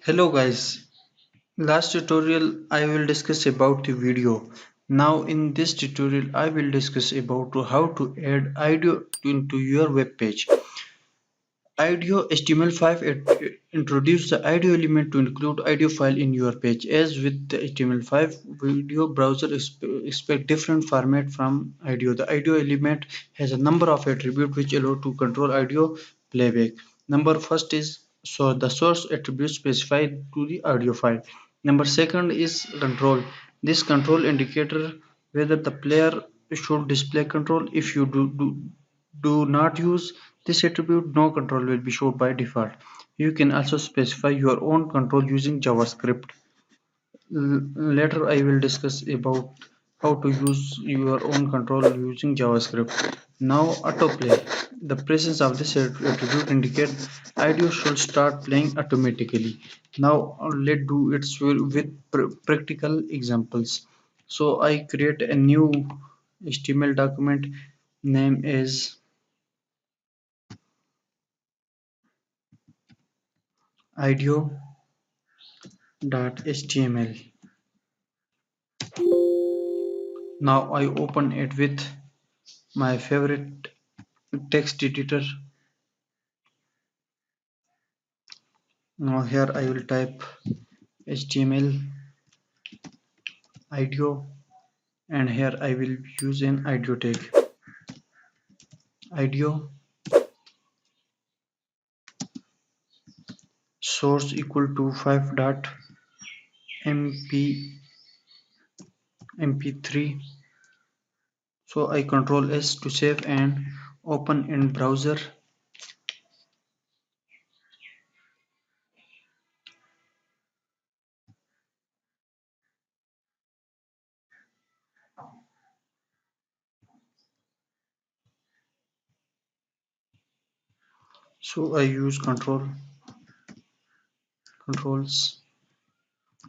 Hello guys, last tutorial I will discuss about the video. Now in this tutorial I will discuss about how to add IDEO into your web page. IDEO HTML5 introduced the IDEO element to include IDEO file in your page. As with the HTML5 video browser expect different format from IDEO. The IDEO element has a number of attributes which allow to control IDEO playback. Number first is the source attribute specified to the audio file. Number second is control. This control indicator whether the player should display control. If you do not use this attribute, no control will be shown by default. You can also specify your own control using JavaScript. Later I will discuss about how to use your own control using JavaScript. Now autoplay. The presence of this attribute indicates audio should start playing automatically. Now let's do it with practical examples. So I create a new HTML document. Name is ideo.html. Now I open it with my favorite text editor. Now here I will type HTML IDEO and here I will use an IDEO tag. IDEO source equal to 5.mp3. So I control S to save and open in browser. So I use controls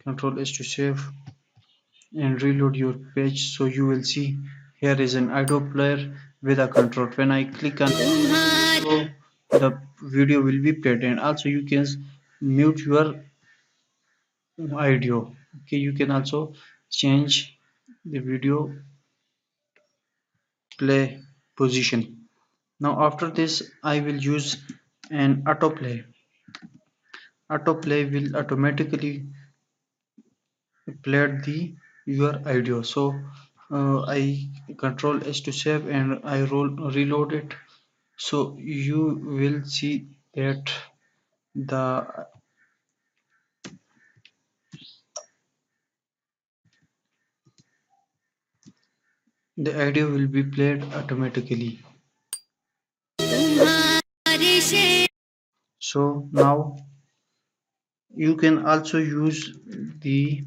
control S to save and reload your page. So you will see here is an IDEO player with a control. When I click on it, so the video will be played, and also you can mute your IDEO. Okay, you can also change the video play position. Now after this I will use an autoplay. Autoplay will automatically play the your IDEO. So I control S to save and I reload it. So you will see that the the audio will be played automatically. So now you can also use the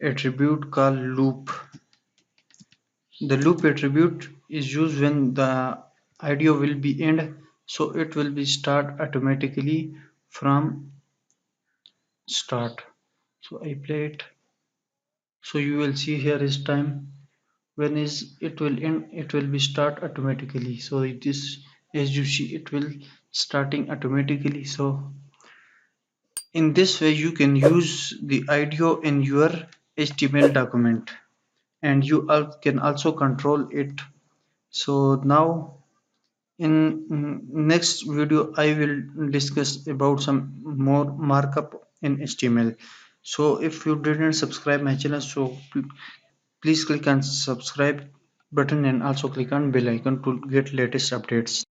attribute called loop. The loop attribute is used when the audio will be end, so it will be start automatically from start. So I play it. So you will see here is time. When is it will end, it will be start automatically. So it is, as you see, it will starting automatically. So in this way you can use the IDEO in your HTML document and you can also control it. So now in next video I will discuss about some more markup in HTML. So if you didn't subscribe my channel, so please click on subscribe button and also click on bell icon to get latest updates.